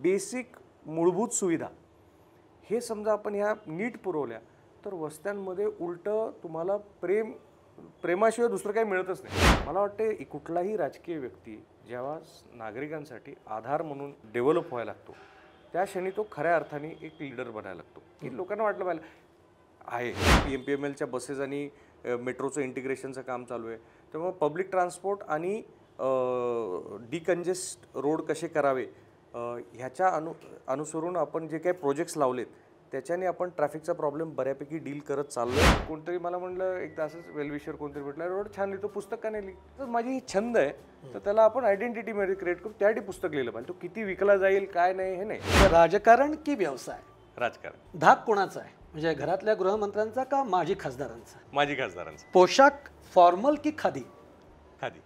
Basic मूलभूत सुविधा हे समजा आपण ह्या नीट पुरवल्या तर वस्त्यांमध्ये उलटं तुम्हाला प्रेमाशिवाय दुसरं काही मिळतच नाही. मला वाटते कुठलाही राजकीय व्यक्ती जेव्हा नागरिकांसाठी आधार म्हणून डेव्हलप व्हायला लागतो त्या क्षणी तो खऱ्या अर्थाने एक लीडर बनायला लागतो, की लोकांना वाटलं पाहिजे आहे PMPMLच्या बसेस आणि मेट्रोचं इंटिग्रेशनचं काम चालू आहे, त्यामुळे पब्लिक ट्रान्सपोर्ट आणि डिकंजेस्ट रोड कसे करावे ह्याच्या अनुसरून आपण जे काही प्रोजेक्ट्स लावलेत त्याच्याने आपण ट्रॅफिकचा प्रॉब्लेम बऱ्यापैकी डील करत चाललो. कोणतरी मला म्हणलं एकदा असंच वेलविशर कोणतरी म्हटलं रोड छान लिहितो, पुस्तक का नाही लिहित. तर माझी ही छंद आहे, तर त्याला आपण आयडेंटिटीमध्ये क्रिएट करू, त्यासाठी पुस्तक लिहिलं पाहिजे. तो किती विकला जाईल काय नाही हे नाही. राजकारण की व्यवसाय? राजकारण. धाक कोणाचा आहे, म्हणजे घरातल्या गृहमंत्र्यांचा का माजी खासदारांचा? माजी खासदारांचा. पोशाख फॉर्मल की खादी? खादी.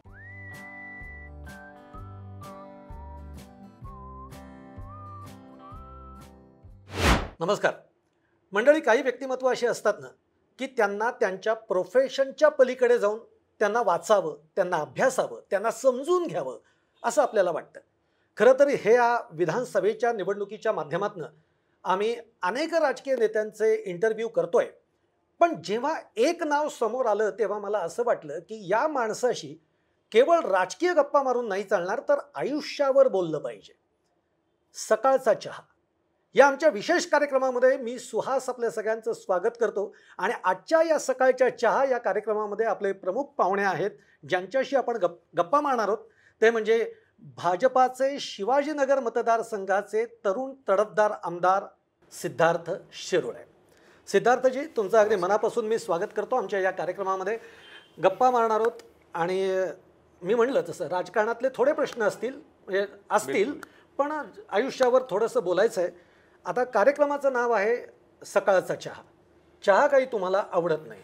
नमस्कार मंडळी. काही व्यक्तिमत्व असे असतात ना की त्यांना त्यांच्या प्रोफेशनच्या पलीकडे जाऊन त्यांना वाचावं, त्यांना अभ्यासावं, त्यांना समजून घ्यावं असं आपल्याला वाटतं. खरं तर हे या विधानसभेच्या निवडणुकीच्या माध्यमातून आम्ही अनेक राजकीय नेत्यांचे इंटरव्ह्यू करतोय, पण जेव्हा एक नाव समोर आलं तेव्हा मला असं वाटलं की या माणसाशी केवळ राजकीय गप्पा मारून नाही चालणार, तर आयुष्यावर बोललं पाहिजे. सकाळचा चहा या आमच्या विशेष कार्यक्रमामध्ये मी सुहास आपल्या सगळ्यांचं स्वागत करतो. आणि आजच्या या सकाळच्या चहा या कार्यक्रमामध्ये आपले प्रमुख पाहुणे आहेत ज्यांच्याशी आपण गप्पा मारणार आहोत. ते म्हणजे भाजपाचे शिवाजीनगर मतदारसंघाचे तरुण तडफदार आमदार सिद्धार्थ शिरोळे. सिद्धार्थजी, तुमचं अगदी मनापासून मी स्वागत करतो. आमच्या या कार्यक्रमामध्ये गप्पा मारणार आहोत आणि मी म्हणलं तसं राजकारणातले थोडे प्रश्न असतील पण आयुष्यावर थोडंसं बोलायचं आहे. आता कार्यक्रमाचं नाव आहे सकाळचा चहा. चहा काही तुम्हाला आवडत नाही.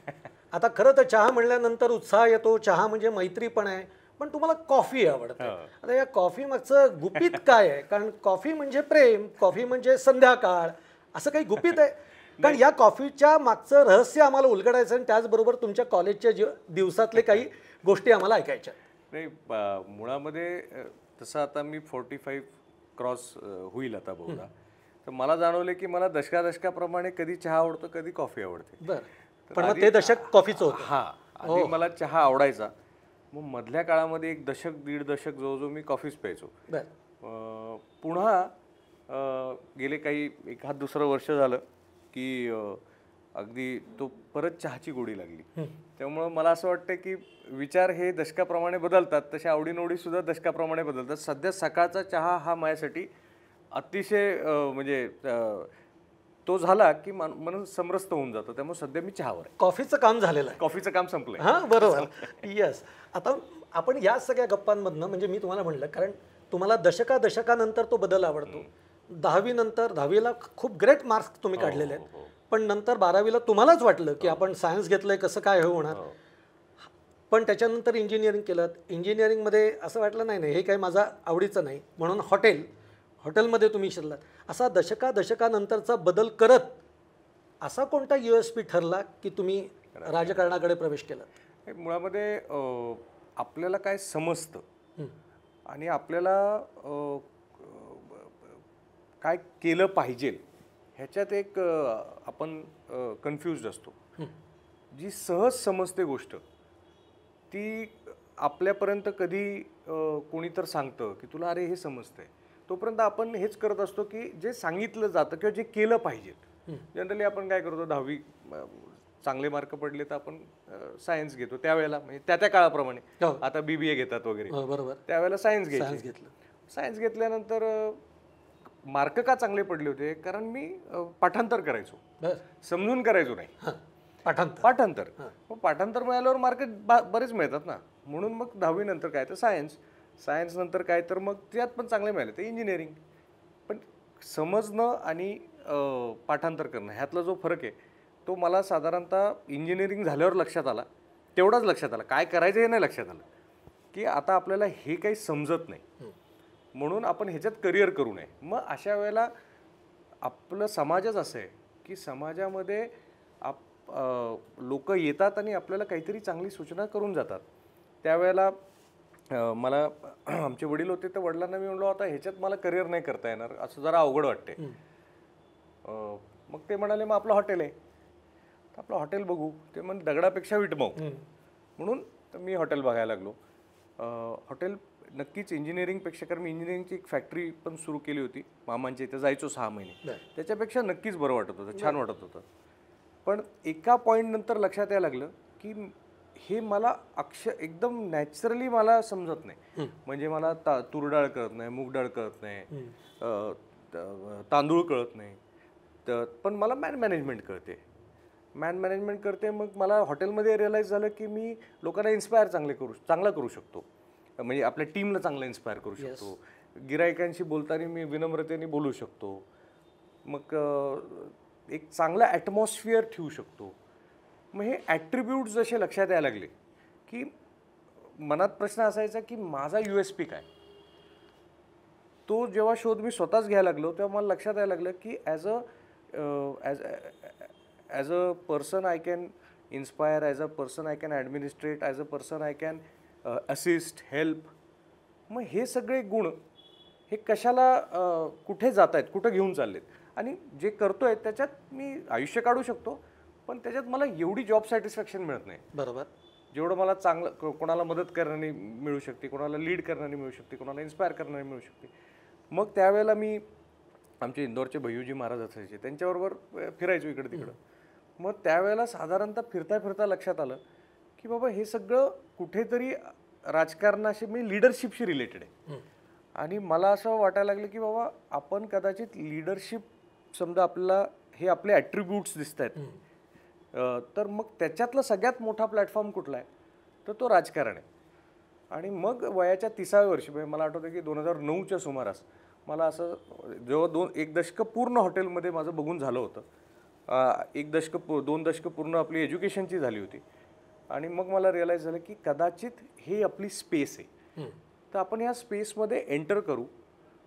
आता खरं तर चहा म्हणल्यानंतर उत्साह येतो, चहा म्हणजे मैत्री पण आहे, पण तुम्हाला कॉफी आवडते. आता या कॉफी मागचं गुपित काय आहे? कारण कॉफी म्हणजे प्रेम, कॉफी म्हणजे संध्याकाळ, असं काही गुपित आहे? कारण या कॉफीच्या मागचं रहस्य आम्हाला उलगडायचं आणि त्याचबरोबर तुमच्या कॉलेजच्या दिवसातले काही गोष्टी आम्हाला ऐकायच्या. नाही, मुळामध्ये तसं आता मी 45 क्रॉस होईल आता बहुधा, तर मला जाणवले की मला दशकाप्रमाणे कधी चहा आवडतो, कधी कॉफी आवडते. बरं, पण मग ते दशक कॉफीचं होतं. हां, आधी मला चहा आवडायचा, मग मधल्या काळामध्ये 1 दशक 1.5 दशक जवळजवळ मी कॉफीच प्यायचो. पुन्हा गेले काही एखाद दुसरं वर्ष झालं की अगदी तो परत चहाची गोडी लागली. त्यामुळं मला असं वाटतं की विचार हे दशकाप्रमाणे बदलतात, तसे आवडीनिवडी सुद्धा दशकाप्रमाणे बदलतात. सध्या सकाळचा चहा हा माझ्यासाठी अतिशय म्हणजे तो झाला की मन समरस्त होऊन जातो. त्यामुळे सध्या मी चहावर आहे. कॉफीचं काम झालेलं आहे. कॉफीचं काम संपलंय. हां, बरोबर. येस. आता आपण या सगळ्या गप्पांमधनं, म्हणजे मी तुम्हाला म्हणलं कारण तुम्हाला दशकानंतर तो बदल आवडतो. 10वी नंतर 10वीला खूप ग्रेट मार्क्स तुम्ही काढलेले आहेत, पण नंतर 12वीला तुम्हालाच वाटलं की आपण सायन्स घेतलंय, कसं काय होणार. पण त्याच्यानंतर इंजिनिअरिंग केलं. इंजिनिअरिंगमध्ये असं वाटलं नाही हे काही माझा आवडीचं नाही, म्हणून हॉटेलमध्ये तुम्ही शिरलात. असा दशकानंतरचा बदल करत असा कोणता USP ठरला की तुम्ही राजकारणाकडे प्रवेश केला? मुळामध्ये आपल्याला काय समजतं आणि आपल्याला काय केलं पाहिजे ह्याच्यात एक आपण कन्फ्युज्ड असतो. जी सहज समजते गोष्ट ती आपल्यापर्यंत कधी कोणी तर सांगतं की तुला अरे हे समजतंय, तोपर्यंत आपण हेच करत असतो की जे सांगितलं जातं किंवा जे केलं पाहिजे. जनरली आपण काय करतो, 10वी चांगले मार्क पडले तर आपण सायन्स घेतो त्यावेळेला, म्हणजे त्या काळाप्रमाणे. आता BBA घेतात वगैरे, बरोबर. त्यावेळेला सायन्स घेतलं. सायन्स घेतल्यानंतर मार्क का चांगले पडले होते? कारण मी पाठांतर करायचो, समजून करायचो नाही. पाठांतर मग पाठांतर मिळाल्यावर मार्क बरेच मिळतात ना, म्हणून मग 10वी नंतर काय तर सायन्स नंतर काय तर मग त्यात पण चांगले मिळाले ते इंजिनिअरिंग. पण समजणं आणि पाठांतर करणं ह्यातला जो फरक आहे तो मला साधारणतः इंजिनिअरिंग झाल्यावर लक्षात आला. तेवढाच लक्षात आला, काय करायचं हे नाही लक्षात आलं की आता आपल्याला हे काही समजत नाही, म्हणून आपण ह्याच्यात करिअर करू नये. मग अशा वेळेला आपलं समाजच असं आहे की समाजामध्ये लोक येतात आणि आपल्याला काहीतरी चांगली सूचना करून जातात. त्यावेळेला मला आमचे वडील होते तर वडिलांना मी म्हणलो आता ह्याच्यात मला करिअर नाही करता येणार, असं जरा अवघड वाटते. मग ते म्हणाले मग आपलं हॉटेल आहे, तर आपलं हॉटेल बघू. ते म्हण दगडापेक्षा विटमऊ, म्हणून मी हॉटेल बघायला लागलो. हॉटेल नक्कीच इंजिनिअरिंगपेक्षा, कारण मी इंजिनिअरिंगची एक फॅक्टरी पण सुरू केली होती मामांच्या इथे, जायचो 6 महिने. त्याच्यापेक्षा नक्कीच बरं वाटत होतं, छान वाटत होतं. पण एका पॉईंट नंतर लक्षात यायला लागलं की हे मला एकदम नॅचरली मला समजत नाही. म्हणजे मला तूर डाळ कळत नाही, मूग डाळ कळत नाही, तांदूळ कळत नाही, पण मला मॅनेजमेंट करते. मग मला हॉटेलमध्ये रिअलाईज झालं की मी लोकांना इन्स्पायर चांगला करू शकतो. म्हणजे आपल्या टीमला चांगलं इन्स्पायर करू शकतो. गिरायकांशी बोलताना मी विनम्रतेने बोलू शकतो. मग एक चांगला ॲटमॉस्फिअर ठेवू शकतो. मग हे ॲट्रिब्यूट्स जसे लक्षात यायला लागले की मनात प्रश्न असायचा की माझा USP काय. तो जेव्हा शोध मी स्वतःच घ्यायला लागलो तेव्हा मला लक्षात यायला लागलं की as a person I can inspire, as a person I can administrate, as a person I can assist, help. मग हे सगळे गुण हे कशाला कुठे जात आहेत, कुठं घेऊन चाललेत, आणि जे करतोय त्याच्यात मी आयुष्य काढू शकतो, पण त्याच्यात मला एवढी जॉब सॅटिस्फॅक्शन मिळत नाही. बरोबर. जेवढं मला चांगलं कोणाला मदत करणारी मिळू शकते, कोणाला लीड करणारी मिळू शकते, कोणाला इन्स्पायर करणारी मिळू शकते. मग त्यावेळेला मी आमचे इंदोरचे भैयूजी महाराज असायचे, त्यांच्याबरोबर फिरायचो इकडं तिकडं. मग त्यावेळेला साधारणतः फिरता लक्षात आलं की बाबा हे सगळं कुठेतरी राजकारणाशी, मी लीडरशिपशी रिलेटेड आहे. आणि मला असं वाटायला लागलं की बाबा आपण कदाचित लीडरशिप, समजा आपल्याला हे आपले ॲट्रिब्यूट्स दिसत आहेत, तर मग त्याच्यातला सगळ्यात मोठा प्लॅटफॉर्म कुठला आहे, तर तो राजकारण आहे. आणि मग वयाच्या 30व्या वर्षी, म्हणजे मला आठवतं की 2009च्या सुमारास मला असं जेव्हा एक दशक पूर्ण हॉटेलमध्ये माझं बघून झालं होतं, 2 दशक पूर्ण आपली एज्युकेशनची झाली होती. आणि मग मला रिअलाईज झालं की कदाचित हे आपली स्पेस आहे, तर आपण या स्पेसमध्ये एंटर करू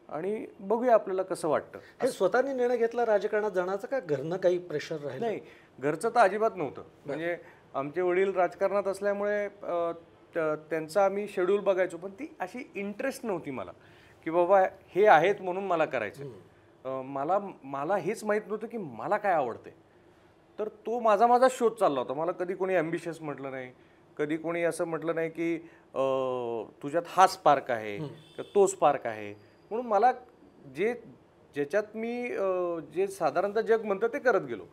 आणि बघूया आपल्याला कसं वाटतं. हे स्वतःने निर्णय घेतला राजकारणात जाण्याचा, का घरनं काही प्रेशर राहिलं? नाही, घरचं तर अजिबात नव्हतं. म्हणजे आमचे वडील राजकारणात असल्यामुळे त्यांचा आम्ही शेड्यूल बघायचो, पण ती अशी इंटरेस्ट नव्हती मला की बाबा हे आहेत म्हणून मला करायचं. मला हेच माहीत नव्हतं की मला काय आवडते. तर तो माझा शोध चालला होता. मला कधी कोणी ॲम्बिशियस म्हटलं नाही, कधी कोणी असं म्हटलं नाही की तुझ्यात हा स्पार्क आहे किंवा तो स्पार्क आहे. म्हणून मला ज्याच्यात मी जे साधारणतः जग म्हणतं ते करत गेलो.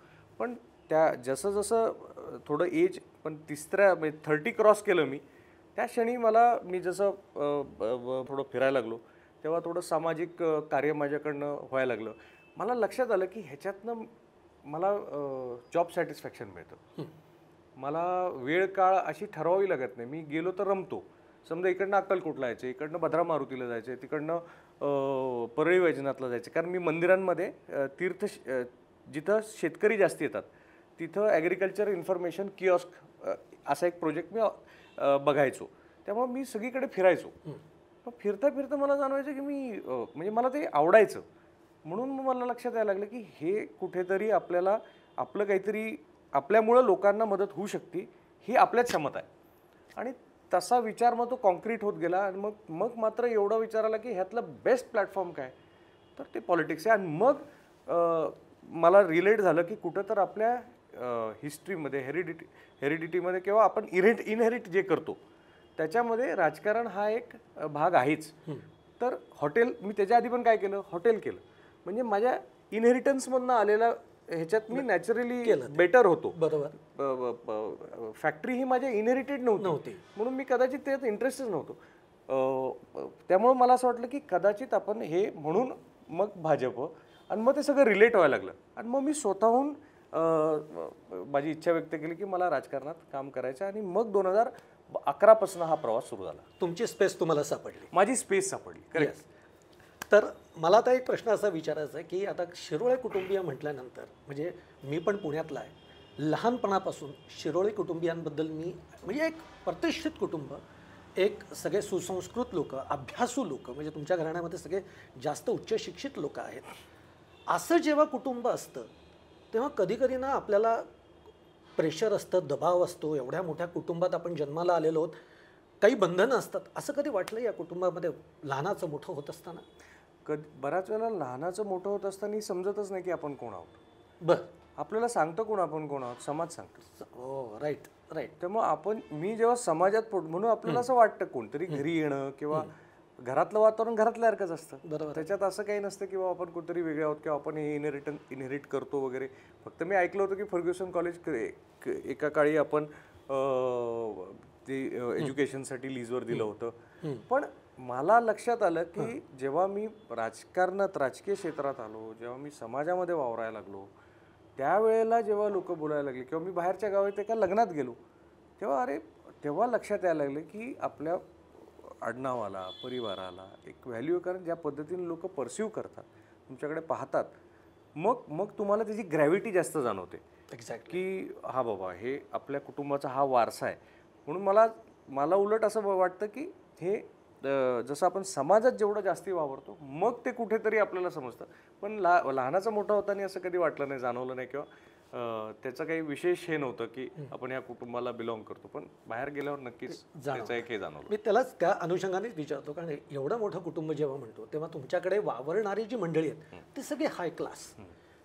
पण जसं थोडं एज, पण 30 क्रॉस केलं मी, त्या क्षणी मी जसं थोडं फिरायला लागलो तेव्हा थोडं सामाजिक कार्य माझ्याकडनं व्हायला लागलं. मला लक्षात आलं की ह्याच्यातनं मला जॉब सॅटिस्फॅक्शन मिळतं. मला वेळ काळ अशी ठरवावी लागत नाही. मी गेलो तर रमतो. समजा इकडनं अक्कलकोटला जायचं, इकडनं भद्रा मारुतीला जायचं, तिकडनं परळी वैजनाथला जायचं, कारण मी मंदिरांमध्ये जिथं शेतकरी जास्त येतात तिथं ॲग्रिकल्चर इन्फॉर्मेशन किऑस्क असा एक प्रोजेक्ट मी बघायचो. त्यामुळे मी सगळीकडे फिरायचो. पण फिरता मला जाणवायचं की म्हणजे मला ते आवडायचं. म्हणून मला लक्षात यायला लागलं की हे कुठेतरी आपल्याला आपलं काहीतरी, आपल्यामुळं लोकांना मदत होऊ शकते, ही आपल्यात क्षमता आहे. आणि तसा विचार मग तो कॉन्क्रीट होत गेला. आणि मग मात्र एवढा विचार आला की ह्यातलं बेस्ट प्लॅटफॉर्म काय, तर ते पॉलिटिक्स आहे. आणि मग मला रिलेट झालं की कुठं तर आपल्या हिस्ट्रीमध्ये, हेरिडिटीमध्ये किंवा आपण इनहेरिट जे करतो त्याच्यामध्ये राजकारण हा एक भाग आहेच. तर हॉटेल, मी त्याच्या आधी पण काय केलं, हॉटेल केलं. म्हणजे माझ्या इनहेरिटन्समधनं आलेला ह्याच्यात मी नॅचरली बेटर होतो. बरोबर. फॅक्टरी ही माझ्या इनहेरिटेड नव्हती, म्हणून मी कदाचित त्यात इंटरेस्टच नव्हतो. त्यामुळे मला असं वाटलं की कदाचित आपण हे, म्हणून मग भाजप, आणि मग ते सगळं रिलेट व्हायला लागलं. आणि मग मी स्वतःहून माझी इच्छा व्यक्त केली की मला राजकारणात काम करायचं. आणि मग 2011 पासून हा प्रवास सुरू झाला. तुमची स्पेस तुम्हाला सापडली? माझी स्पेस सापडली. करेक्ट. तर मला आता एक प्रश्न असा विचारायचा आहे की आता शिरोळे कुटुंबीय म्हटल्यानंतर, म्हणजे मी पण पुण्यातला आहे, लहानपणापासून शिरोळे कुटुंबियांबद्दल मी, म्हणजे एक प्रतिष्ठित कुटुंब, एक सगळे सुसंस्कृत लोक, अभ्यासू लोक, म्हणजे तुमच्या घराण्यामध्ये सगळे जास्त उच्च शिक्षित लोक आहेत. असं जेव्हा कुटुंब असतं तेव्हा कधी ना आपल्याला प्रेशर असतं, दबाव असतो. एवढ्या मोठ्या कुटुंबात आपण जन्माला आलेलो आहोत. काही बंधनं असतात, असं कधी वाटलं या कुटुंबामध्ये लहानाचं मोठं होत असताना? बऱ्याच वेळेला लहानाचं मोठं होत असताना समजतच नाही की आपण कोण आहोत. बरं. आपल्याला सांगतो कोण आपण कोण आहोत, समाज सांगतो. हो, राईट राईट. त्यामुळे मी जेव्हा समाजात म्हणून आपल्याला असं वाटतं कोणतरी घरी येणं किंवा घरातलं वातावरण घरातल्यासारखंच असतं. बरोबर. त्याच्यात असं काही नसतं की बाबा आपण कुठेतरी वेगळे आहोत किंवा आपण हे इनहेरिट करतो वगैरे. फक्त मी ऐकलं होतं की फर्ग्युसन कॉलेज एका काळी आपण ते एज्युकेशनसाठी लीजवर दिलं होतं. पण मला लक्षात आलं की जेव्हा मी राजकीय क्षेत्रात आलो, जेव्हा मी समाजामध्ये वावरायला लागलो, त्यावेळेला जेव्हा लोक बोलायला लागले किंवा मी बाहेरच्या गावात एका लग्नात गेलो, तेव्हा लक्षात यायला लागलं की आपल्या आडनावाला, परिवाराला एक व्हॅल्यू, कारण ज्या पद्धतीने लोक परसिव्ह करतात, तुमच्याकडे पाहतात, मग तुम्हाला त्याची ग्रॅव्हिटी जास्त जाणवते. एक्झॅक्ट. की हा बाबा हे आपल्या कुटुंबाचा हा वारसा आहे. म्हणून मला उलट असं वाटतं की हे जसं आपण समाजात जेवढं जास्ती वावरतो मग ते कुठेतरी आपल्याला समजतं. पण लहानाचा मोठा होताना असं कधी वाटलं नाही, जाणवलं नाही किंवा त्याचं काही विशेष हे नव्हतं की आपण या कुटुंबाला बिलॉंग करतो. पण बाहेर गेल्यावर नक्कीच त्याचं एक हे जाणवलं. मी त्यालाच त्या अनुषंगानेच विचारतो, कारण एवढं मोठं कुटुंब जेव्हा म्हणतो तेव्हा तुमच्याकडे वावरणारी जी मंडळी आहेत ती सगळी हाय क्लास.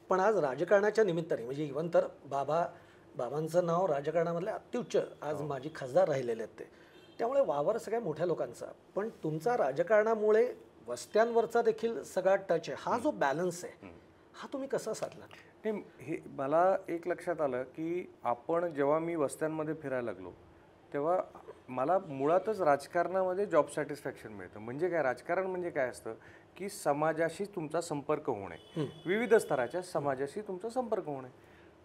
पण आज राजकारणाच्या निमित्ताने, म्हणजे इव्हन तर बाबांचं नाव राजकारणामधले अत्युच्च आज माजी खासदार राहिलेले आहेत ते, त्यामुळे वावर सगळ्या मोठ्या लोकांचा. पण तुमचा राजकारणामुळे वस्त्यांवरचा देखील सगळा टच आहे. हा जो बॅलन्स आहे हा तुम्ही कसा साधला? नाही, हे मला एक लक्षात आलं की आपण जेव्हा मी वस्त्यांमध्ये फिरायला लागलो तेव्हा मला मुळातच राजकारणामध्ये जॉब सॅटिस्फॅक्शन मिळतं. म्हणजे काय, राजकारण म्हणजे काय असतं की समाजाशी तुमचा संपर्क होणे, विविध स्तराच्या समाजाशी तुमचा संपर्क होणे.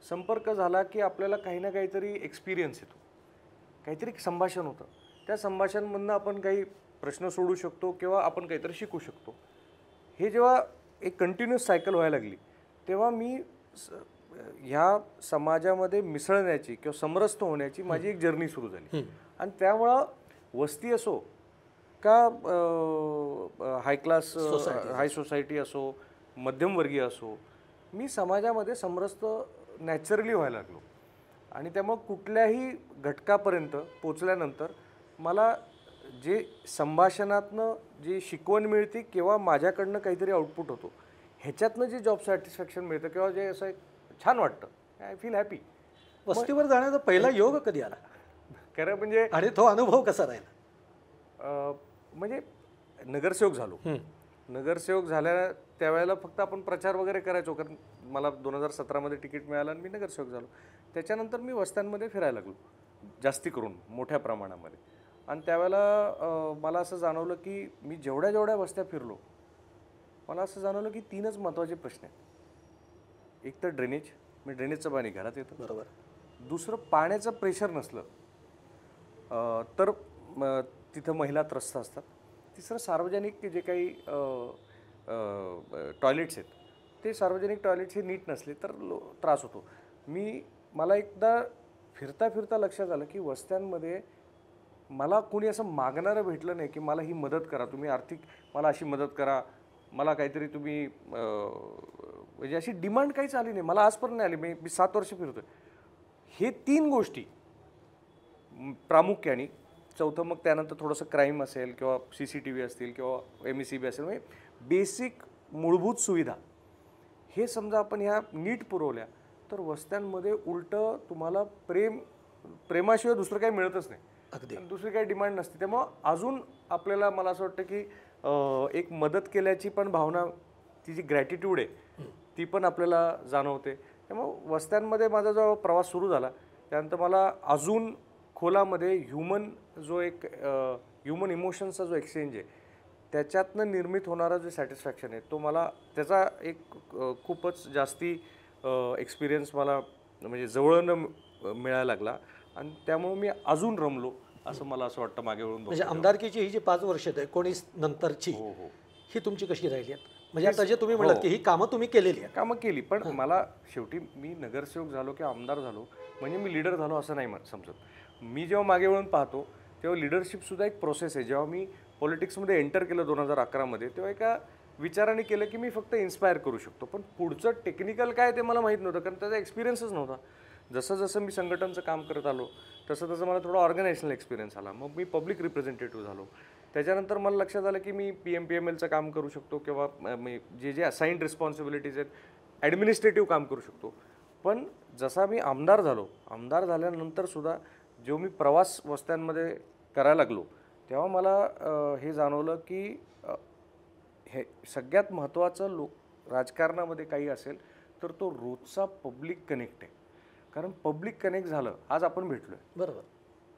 संपर्क झाला की आपल्याला काही ना काहीतरी एक्सपिरियन्स येतो, काहीतरी संभाषण होतं. त्या संभाषणामधनं आपण काही प्रश्न सोडू शकतो किंवा आपण काहीतरी शिकू शकतो. हे जेव्हा एक कंटिन्युअस सायकल व्हायला लागली तेव्हा मी ह्या समाजामध्ये मिसळण्याची किंवा समरस होण्याची माझी एक जर्नी सुरू झाली. आणि त्यामुळं वस्ती असो का हाय सोसायटी असो, मध्यमवर्गीय असो, मी समाजामध्ये समरस नॅचरली व्हायला लागलो. आणि त्यामुळं कुठल्याही घटकापर्यंत पोचल्यानंतर मला जे संभाषणातनं जी शिकवण मिळते किंवा माझ्याकडनं काहीतरी आउटपुट होतो, ह्याच्यातनं जे जॉब सॅटिस्फॅक्शन मिळतं किंवा जे असं छान वाटतं, आय फील हॅपी. वस्तीवर जाण्याचा पहिला योग कधी आला खरं म्हणजे, आणि तो अनुभव कसा राहिला? म्हणजे नगरसेवक झालो. नगरसेवक झाल्या त्यावेळेला फक्त आपण प्रचार वगैरे करायचो, कारण मला 2017मध्ये तिकीट मिळालं आणि मी नगरसेवक झालो. त्याच्यानंतर मी वस्त्यांमध्ये फिरायला लागलो, जास्ती करून मोठ्या प्रमाणामध्ये. आणि त्यावेळेला मला असं जाणवलं की मी जेवढ्या वस्त्या फिरलो, मला असं जाणवलं की 3च महत्त्वाचे प्रश्न आहेत. एक तर ड्रेनेज, मी ड्रेनेजचं पाणी घरात येतं. बरोबर. दुसरं, पाण्याचं प्रेशर नसलं तर तिथं महिला त्रस्त असतात. तिसरं, सार्वजनिक जे काही टॉयलेट्स आहेत ते सार्वजनिक टॉयलेट्स हे नीट नसले तर त्रास होतो. मला एकदा फिरता लक्षात आलं की वस्त्यांमध्ये मला कोणी असं मागणारं भेटलं नाही की मला ही मदत करा, तुम्ही आर्थिक मला अशी मदत करा, मला काहीतरी तुम्ही म्हणजे अशी डिमांड काहीच आली नाही. मला आजपर्यंत नाही आली. मी 7 वर्ष फिरतोय. हे 3 गोष्टी प्रामुख्याने. चौथं मग त्यानंतर थोडंसं क्राईम असेल किंवा CCTV असतील किंवा MECB असेल, म्हणजे बेसिक मूलभूत सुविधा हे समजा आपण ह्या नीट पुरवल्या तर वस्त्यांमध्ये उलटं तुम्हाला प्रेमाशिवाय दुसरं काही मिळतच नाही. अगदी. दुसरी काही डिमांड नसते. त्यामुळं अजून आपल्याला, मला असं वाटतं की एक मदत केल्याची पण भावना, ती जी ग्रॅटिट्यूड आहे ती पण आपल्याला जाणवते. त्यामुळं वस्त्यांमध्ये माझा जो प्रवास सुरू झाला त्यानंतर मला अजून खोलामध्ये ह्युमन इमोशन्सचा जो एक्सचेंज आहे त्याच्यातनं निर्मित होणारा जो सॅटिस्फॅक्शन आहे तो मला त्याचा एक खूपच जास्ती एक्सपिरियन्स मला म्हणजे जवळनं मिळायला लागला. आणि त्यामुळे मी अजून रमलो असं मला असं वाटतं मागे वळून. म्हणजे आमदारकीची ही जी 5 वर्ष आहे 19 नंतरची, ही तुमची कशी राहिली आहेत? म्हणजे आता जे तुम्ही म्हणाल की ही कामं तुम्ही केलेली आहेत. कामं केली, पण मला शेवटी मी नगरसेवक झालो किंवा आमदार झालो म्हणजे मी लीडर झालो असं नाही समजत. मी जेव्हा मागे वळून पाहतो तेव्हा लिडरशिपसुद्धा एक प्रोसेस आहे. जेव्हा मी पॉलिटिक्समध्ये एंटर केलं 2011मध्ये तेव्हा एका विचाराने केलं की मी फक्त इन्स्पायर करू शकतो, पण पुढचं टेक्निकल काय ते मला माहीत नव्हतं, कारण त्याचा एक्सपिरियन्सच नव्हता. जसं जसं मी संघटनचं काम करत आलो तसं तसं मला थोडा ऑर्गनायझेशनल एक्सपिरियन्स आला. मग मी पब्लिक रिप्रेझेंटेटिव्ह झालो. त्याच्यानंतर मला लक्षात आलं की मी PMPMLचं काम करू शकतो किंवा मी जे जे असाइन्ड रिस्पॉन्सिबिलिटीज आहेत ॲडमिनिस्ट्रेटिव्ह काम करू शकतो. पण जसा मी आमदार झालो, आमदार झाल्यानंतर सुद्धा जो मी प्रवास वस्त्यांमध्ये करायला लागलो तेव्हा मला हे जाणवलं की हे सगळ्यात महत्त्वाचं राजकारणामध्ये काही असेल तर तो रोजचा पब्लिक कनेक्ट आहे. कारण पब्लिक कनेक्ट झालं, आज आपण भेटलो आहे बरोबर,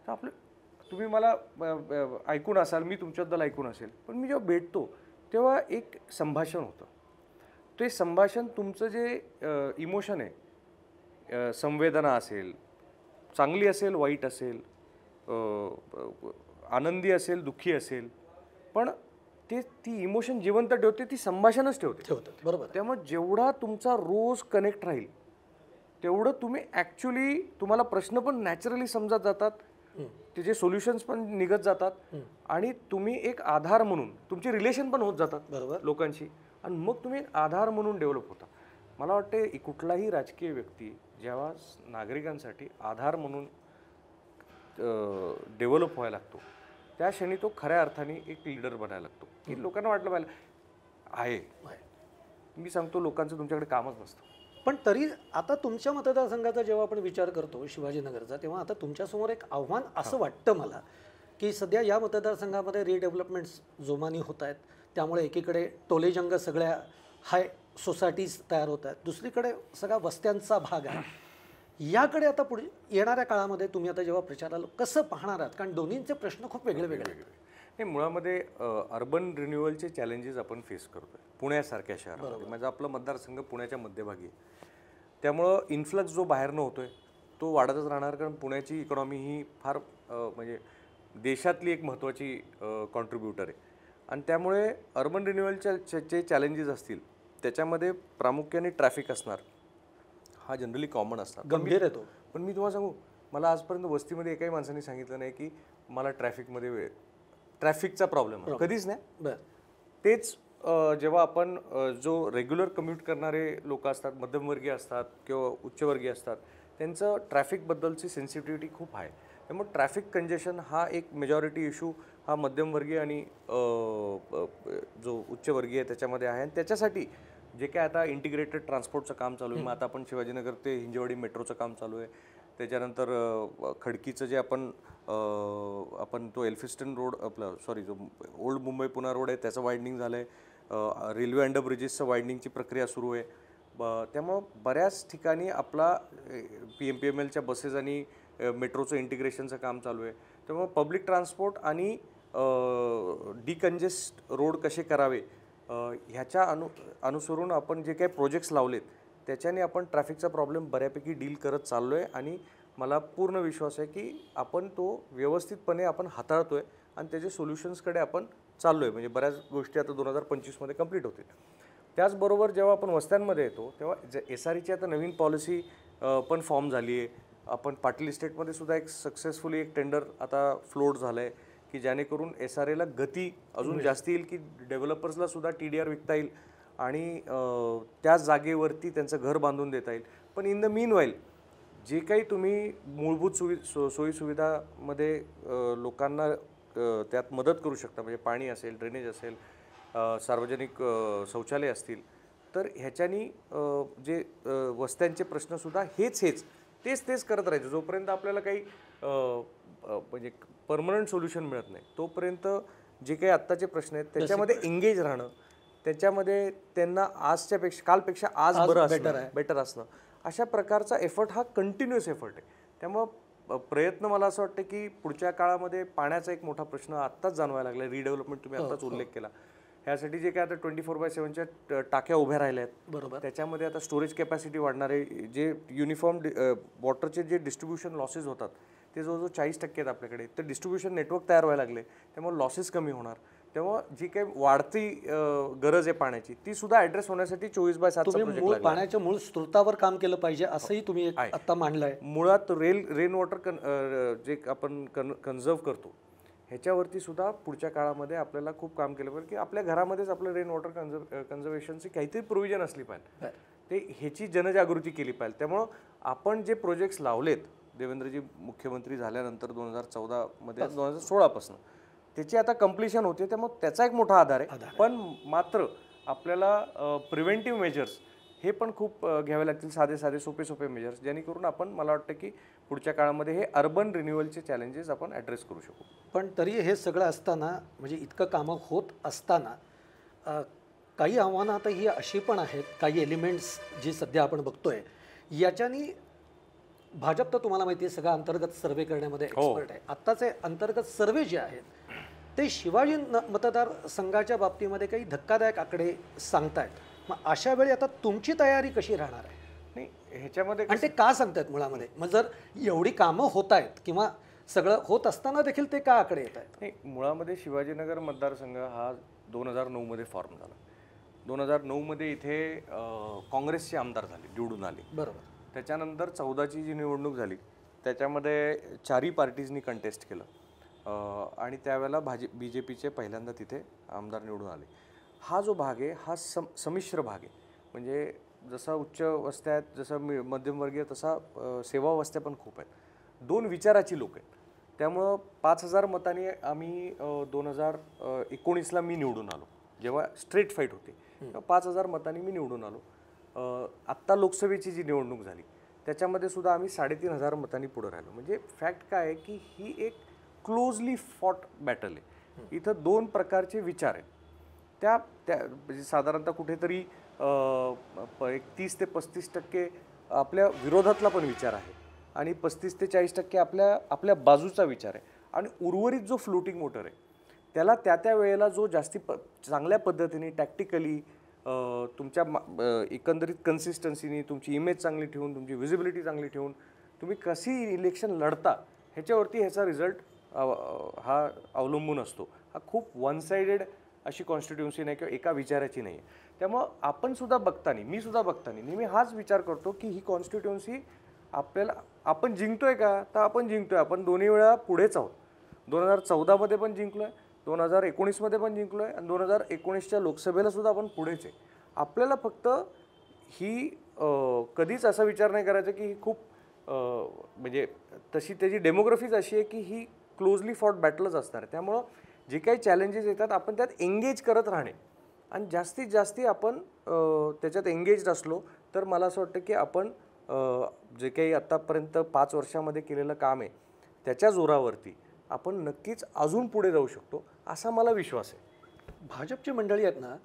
तर आपलं तुम्ही मला ऐकून असाल, मी तुमच्याबद्दल ऐकून असेल, पण मी जेव्हा भेटतो तेव्हा एक संभाषण होतं. ते संभाषण तुमचं जे इमोशन आहे, संवेदना असेल, चांगली असेल, वाईट असेल, आनंदी असेल, दुःखी असेल, पण ती इमोशन जिवंत ठेवते, ती संभाषणच ठेवते. बरोबर. त्यामुळे जेवढा तुमचा रोज कनेक्ट राहील तेवढं तुम्ही ॲक्च्युली तुम्हाला प्रश्न पण नॅचरली समजत जातात, त्याचे सोल्युशन्स पण निघत जातात आणि तुम्ही एक आधार म्हणून तुमचे रिलेशन पण होत जातात बरोबर लोकांशी आणि मग तुम्ही एक आधार म्हणून डेव्हलप होता. मला वाटते कुठलाही राजकीय व्यक्ती जेव्हा नागरिकांसाठी आधार म्हणून डेव्हलप व्हायला लागतो त्या क्षणी तो खऱ्या अर्थाने एक लीडर बनायला लागतो की लोकांना वाटलं पाहिजे आहे. मी सांगतो लोकांचं तुमच्याकडे कामच नसतं. पण तरी आता तुमच्या मतदारसंघाचा जेव्हा आपण विचार करतो शिवाजीनगरचा, तेव्हा आता तुमच्यासमोर एक आव्हान असं वाटतं मला की सध्या या मतदारसंघामध्ये रिडेव्हलपमेंट्स जोमानी होत आहेत. त्यामुळे एकीकडे टोलेजंग सगळ्या हाय सोसायटीज तयार होत आहेत, दुसरीकडे सगळा वस्त्यांचा भाग आहे. याकडे आता पुढे येणाऱ्या काळामध्ये तुम्ही आता जेव्हा प्रचाराला कसं पाहणार आहात? कारण दोन्हींचे प्रश्न खूप वेगळे वेगळे. नाही, मुळामध्ये अर्बन रिन्युअलचे चॅलेंजेस आपण फेस करतोय पुण्यासारख्या शहरामध्ये. म्हणजे आपलं मतदारसंघ पुण्याच्या मध्यभागी आहे, त्यामुळं इन्फ्लक्स जो बाहेरनं होतोय तो वाढतच राहणार. कारण पुण्याची इकॉनॉमी ही फार म्हणजे देशातली एक महत्त्वाची कॉन्ट्रीब्युटर आहे आणि त्यामुळे अर्बन रिन्युअलच्या जे चॅलेंजेस असतील त्याच्यामध्ये प्रामुख्याने ट्रॅफिक असणार, हा जनरली कॉमन असणार, गंभीर आहे तो. पण मी तुम्हाला सांगू, मला आजपर्यंत वस्तीमध्ये एकाही माणसाने सांगितलं नाही की मला ट्रॅफिकमध्ये ट्रॅफिकचा प्रॉब्लेम आहे, कधीच नाही. तेच जेव्हा आपण जो रेग्युलर कम्यूट करणारे लोक असतात, मध्यमवर्गीय असतात किंवा उच्चवर्गीय असतात, त्यांचं ट्रॅफिकबद्दलची सेन्सिटिव्हिटी खूप आहे. त्यामुळे ट्रॅफिक कंजेशन हा एक मेजॉरिटी इश्यू हा मध्यमवर्गीय आणि जो उच्चवर्गीय आहे त्याच्यामध्ये आहे. आणि त्याच्यासाठी जे काय आता इंटिग्रेटेड ट्रान्सपोर्टचं काम चालू आहे, मग आता आपण शिवाजीनगर ते हिंजवडी मेट्रोचं काम चालू आहे. त्याच्यानंतर खडकीचं जे आपण तो एल्फिस्टन रोड जो ओल्ड मुंबई पुणे रोड आहे त्याचं वायडनिंग झालं आहे. रेल्वे अंडर ब्रिजेसचं वायडनिंगची प्रक्रिया सुरू आहे. त्यामुळं बऱ्याच ठिकाणी आपला PMPMLच्या बसेस आणि मेट्रोचं इंटिग्रेशनचं काम चालू आहे. त्यामुळं पब्लिक ट्रान्सपोर्ट आणि डिकंजेस्ट रोड कसे करावे ह्याच्या अनुसरून आपण जे काही प्रोजेक्ट्स लावलेत त्याच्याने आपण ट्रॅफिकचा प्रॉब्लेम बऱ्यापैकी डील करत चाललो आहे आणि मला पूर्ण विश्वास आहे की आपण तो व्यवस्थितपणे आपण हाताळतो आहे आणि त्याचे सोल्युशन्सकडे आपण चाललो आहे. म्हणजे बऱ्याच गोष्टी आता 2025मध्ये कंप्लीट होतील. त्याचबरोबर जेव्हा आपण वस्त्यांमध्ये येतो तेव्हा SREची आता नवीन पॉलिसी पण फॉर्म झाली आहे. आपण पाटील इस्टेटमध्ये सुद्धा एक सक्सेसफुली एक टेंडर आता फ्लोट झालं आहे की जेणेकरून SRAला गती अजून जास्त येईल की डेव्हलपर्सला सुद्धा TDR विकता येईल आणि त्याच जागेवरती त्यांचं घर बांधून देता येईल. पण इन द मीन वाईल जे काही तुम्ही मूलभूत सोयीसुविधामध्ये लोकांना त्यात मदत करू शकता, म्हणजे पाणी असेल, ड्रेनेज असेल, सार्वजनिक शौचालय असतील, तर ह्याच्यानी जे वस्त्यांचे प्रश्नसुद्धा तेच करत राहायचं. जोपर्यंत आपल्याला काही म्हणजे परमनंट सोल्युशन मिळत नाही तोपर्यंत जे काही आत्ताचे प्रश्न आहेत त्याच्यामध्ये एंगेज राहणं, त्याच्यामध्ये त्यांना कालपेक्षा आज बेटर असणं, अशा प्रकारचा एफर्ट हा कंटिन्युअस एफर्ट आहे. त्यामुळं प्रयत्न मला असं वाटतं की पुढच्या काळामध्ये पाण्याचा एक मोठा प्रश्न आत्ताच जाणवायला लागला. रिडेव्हलपमेंट तुम्ही आत्ताच उल्लेख केला. ह्यासाठी जे काय आता 24/7च्या टाक्या उभ्या राहिल्या आहेत, बरोबर, त्याच्यामध्ये आता स्टोरेज कॅपॅसिटी वाढणार आहे. जे युनिफॉर्म वॉटरचे जे डिस्ट्रीब्युशन लॉसेस होतात ते जवळजवळ 40% आहेत आपल्याकडे. तर डिस्ट्रीब्युशन नेटवर्क तयार व्हायला लागले, त्यामुळे लॉसेस कमी होणार. तेव्हा जी काही वाढती गरज आहे पाण्याची ती सुद्धा ॲड्रेस होण्यासाठी 24/7 पाण्याच्या मूळ स्रोतावर काम केलं पाहिजे असंही तुम्ही आता मांडलंय. मुळात रेन वॉटर जे आपण कन्झर्व करतो ह्याच्यावरती सुद्धा पुढच्या काळामध्ये आपल्याला खूप काम केलं पाहिजे की आपल्या घरामध्येच आपलं रेन वॉटर कन्झर्वेशनची काहीतरी प्रोव्हिजन असली पाहिजे. ते ह्याची जनजागृती केली पाहिजे. त्यामुळं आपण जे प्रोजेक्ट्स लावलेत देवेंद्रजी मुख्यमंत्री झाल्यानंतर 2014मध्ये 2016पासून त्याची आता कम्प्लिशन होते, त्यामुळे त्याचा एक मोठा आधार आहे. पण मात्र आपल्याला प्रिव्हेंटिव्ह मेजर्स हे पण खूप घ्यावे लागतील, साधे साधे सोपे सोपे मेजर्स, जेणेकरून आपण मला वाटतं की पुढच्या काळामध्ये हे अर्बन रिन्युअलचे चॅलेंजेस आपण ॲड्रेस करू शकू. पण तरी हे सगळं असताना म्हणजे इतकं कामं होत असताना काही आव्हानं आता ही अशी पण आहेत, काही एलिमेंट्स जी सध्या आपण बघतोय याच्यानी भाजप तर तुम्हाला माहिती आहे सगळं अंतर्गत सर्वे करण्यामध्ये एक्सपर्ट आहे. आत्ताचे अंतर्गत सर्वे जे आहेत ते शिवाजी मतदारसंघाच्या बाबतीमध्ये काही धक्कादायक आकडे सांगतायत. मग अशा वेळी आता तुमची तयारी कशी राहणार आहे? नाही ह्याच्यामध्ये आणि ते का सांगतायत मुळामध्ये? मग जर एवढी कामं होत आहेत किंवा सगळं होत असताना देखील ते का आकडे येत आहेत? नाही, मुळामध्ये शिवाजीनगर मतदारसंघ हा 2009मध्ये फॉर्म झाला. 2009मध्ये इथे काँग्रेसचे आमदार झाले, निवडून आले. बरोबर. त्याच्यानंतर 14ची जी निवडणूक झाली त्याच्यामध्ये 4ही पार्टीजनी कंटेस्ट केलं आणि त्यावेळेला BJPचे पहिल्यांदा तिथे आमदार निवडून आले. हा जो भाग आहे हा संमिश्र भाग आहे. म्हणजे जसा उच्च वस्त्या आहेत, जसं मध्यमवर्गीय, तसा सेवा वस्त्या पण खूप आहेत. दोन विचाराची लोक आहेत. त्यामुळं 5,000 मतांनी आम्ही 2019ला मी निवडून आलो, जेव्हा स्ट्रेट फाईट होते तेव्हा 5,000 मतांनी मी निवडून आलो. आत्ता लोकसभेची जी निवडणूक झाली त्याच्यामध्ये सुद्धा आम्ही 3,500 मतांनी पुढे राहिलो. म्हणजे फॅक्ट काय आहे की ही एक क्लोजली फॉट बॅटल आहे. इथं दोन प्रकारचे विचार आहेत. त्या म्हणजे साधारणतः कुठेतरी एक 30 ते 35% आपल्या विरोधातला पण विचार आहे आणि 35 ते 40% आपल्या बाजूचा विचार आहे. आणि उर्वरित जो फ्लोटिंग वोटर आहे त्याला त्या वेळेला जो जास्ती चांगल्या पद्धतीने टॅक्टिकली तुमच्या एकंदरीत कन्सिस्टन्सीनी, तुमची इमेज चांगली ठेवून, तुमची विजिबिलिटी चांगली ठेवून तुम्ही कशी इलेक्शन लढता ह्याच्यावरती ह्याचा रिझल्ट हा अवलंबून असतो. हा खूप वन साइडेड अशी कॉन्स्टिट्युन्सी नाही किंवा एका विचाराची नाही आहे. त्यामुळं आपण सुद्धा बघताना, मी सुद्धा बघताना नेहमी हाच विचार करतो की ही कॉन्स्टिट्युन्सी आपण जिंकतोय का? तर आपण जिंकतोय. आपण दोन्ही वेळा पुढेच आहोत. 2014मध्ये पण जिंकलोय, 2019मध्ये पण जिंकलोय आणि 2019च्या लोकसभेला सुद्धा आपण पुढेच आहे. आपल्याला फक्त ही कधीच असा विचार नाही करायचा की ही खूप म्हणजे तशी त्याची डेमोग्राफीच अशी आहे की ही क्लोजली फॉट बॅटलच असणार. त्यामुळं जे काही चॅलेंजेस येतात आपण त्यात एंगेज करत राहणे आणि जास्तीत जास्ती आपण त्याच्यात एंगेज्ड असलो तर मला असं वाटतं की आपण जे काही आत्तापर्यंत 5 वर्षामध्ये केलेलं काम आहे त्याच्या जोरावरती आपण नक्कीच अजून पुढे जाऊ शकतो असा मला विश्वास आहे. भाजपची मंडळी आहेत ना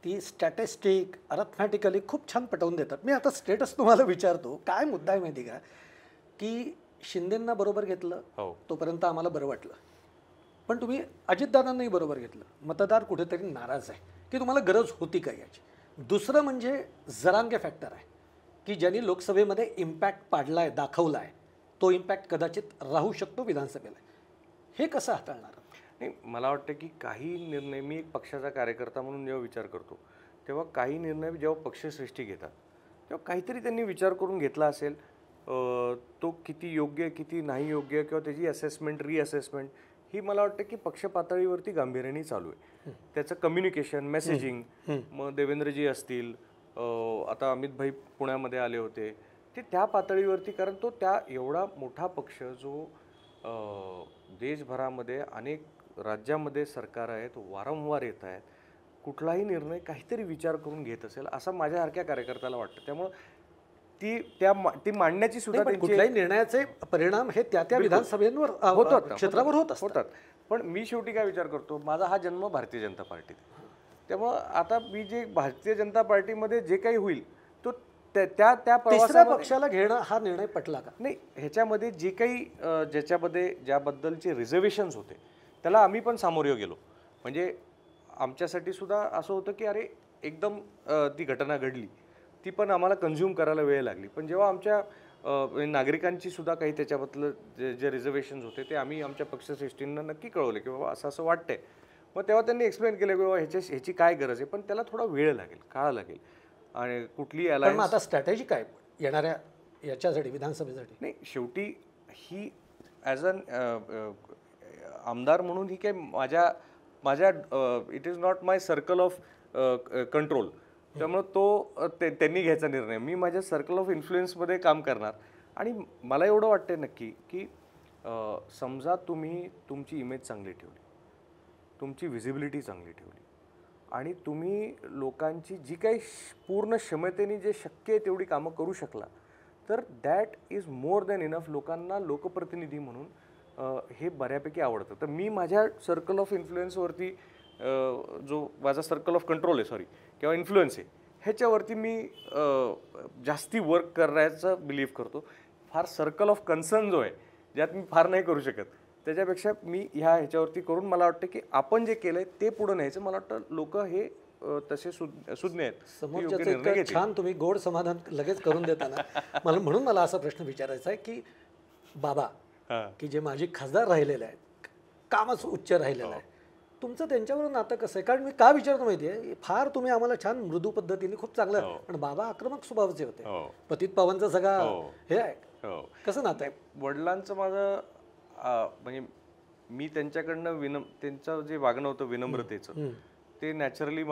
ती स्टॅटिस्टिक अर्थमॅटिकली खूप छान पटवून देतात. मी आता स्टेटस तुम्हाला विचारतो, काय मुद्दा आहे माहिती का की शिंदेंना बरोबर घेतलं तोपर्यंत आम्हाला बरं वाटलं, पण तुम्ही अजितदादांनाही बरोबर घेतलं, मतदार कुठेतरी नाराज आहे की तुम्हाला गरज होती का याची. दुसरं म्हणजे जरांगे फॅक्टर आहे की ज्यांनी लोकसभेमध्ये इम्पॅक्ट पाडला आहे, दाखवला आहे, तो इम्पॅक्ट कदाचित राहू शकतो विधानसभेला. हे कसं हाताळणार? नाही, मला वाटतं की काही निर्णय, मी एक पक्षाचा कार्यकर्ता म्हणून जेव्हा विचार करतो तेव्हा काही निर्णय जेव्हा पक्षश्रेष्ठी घेतात तेव्हा काहीतरी त्यांनी विचार करून घेतला असेल. तो किती योग्य किती नाही योग्य किंवा त्याची असेसमेंट रिअसेसमेंट ही मला वाटतं की पक्ष पातळीवरती गांभीर्याने चालू आहे. त्याचं कम्युनिकेशन मेसेजिंग, मग देवेंद्रजी असतील, आता अमित भाई पुण्यामध्ये आले होते, ते त्या पातळीवरती, कारण तो त्या एवढा मोठा पक्ष जो देशभरामध्ये अनेक राज्यामध्ये सरकार आहेत, वारंवार येत आहेत, कुठलाही निर्णय काहीतरी विचार करून घेत असेल असं माझ्यासारख्या कार्यकर्त्याला वाटतं. त्यामुळं ती मांडण्याची सुद्धा कुठल्याही निर्णयाचे परिणाम हे त्या विधानसभेवर होतात, क्षेत्रावर होतात. पण मी शेवटी काय विचार करतो, माझा हा जन्म भारतीय जनता पार्टीत, त्यामुळं आता मी जे भारतीय जनता पार्टीमध्ये जे काही होईल तो त्या तिसऱ्या पक्षाला घेणं हा निर्णय पटला का? नाही, ह्याच्यामध्ये जे काही ज्याबद्दलचे रिझर्वेशन्स होते त्याला आम्ही पण सामोरे गेलो. म्हणजे आमच्यासाठी सुद्धा असं होतं की अरे एकदम ती घटना घडली, ती पण आम्हाला कन्झ्युम करायला वेळ लागली. पण जेव्हा आमच्या नागरिकांची सुद्धा काही त्याच्याबद्दल जे रिझर्वेशन्स होते ते आम्ही आमच्या पक्षश्रेष्ठींना नक्की कळवले की बाबा असं वाटतंय. मग तेव्हा त्यांनी एक्सप्लेन केलं की बाबा ह्याची काय गरज आहे, पण त्याला थोडा वेळ लागेल, काळ लागेल. आणि कुठली अलायन्स, आता स्ट्रॅटेजी काय येणाऱ्या याच्यासाठी विधानसभेसाठी? नाही, शेवटी ही ॲज अन आमदार म्हणून ही काय माझ्या it is not my circle of control. त्यामुळे तो त्यांनी घ्यायचा निर्णय. मी माझ्या सर्कल ऑफ इन्फ्लुएन्समध्ये काम करणार. आणि मला एवढं वाटतंय नक्की की समजा तुम्ही तुमची इमेज चांगली ठेवली, तुमची व्हिजिबिलिटी चांगली ठेवली आणि तुम्ही लोकांची जी काही पूर्ण क्षमतेने जे शक्य आहे तेवढी कामं करू शकला, तर that is more than enough. लोकांना लोकप्रतिनिधी म्हणून हे बऱ्यापैकी आवडतं. तर मी माझ्या सर्कल ऑफ इन्फ्लुएन्सवरती जो माझा सर्कल ऑफ कंट्रोल आहे किंवा इन्फ्लुएन्स आहे, ह्याच्यावरती मी जास्ती वर्क करायचं बिलीव्ह करतो. फार सर्कल ऑफ कन्सर्न जो आहे, ज्यात मी फार नाही करू शकत, त्याच्यापेक्षा मी ह्याच्यावरती करून मला वाटतं की आपण जे केलंय ते पुढे न्यायचं. मला वाटतं लोक हे तसे सुज्ञ आहेत. समोरच्याचं इतकं छान तुम्ही गोड समाधान लगेच करून देताना म्हणून मला असा प्रश्न विचारायचा आहे की बाबा की जे माजी खासदार राहिलेले आहेत, कामच उच्च राहिलेलं आहे, तुमचं त्यांच्यावर नातं कसं आहे? कारण मी का विचारतो माहिती आहे, फार तुम्ही आम्हाला छान मृदू पद्धतीने खूप चांगलं, पण बाबा आक्रमक स्वभावाचे होते, पतित पावनचा सगळा हे आहे, कसं नातं आहे? वडिलांचं माझं म्हणजे मी त्यांच्याकडनं त्यांचं जे वागणं होतं विनम्रतेचं, ते नॅचरली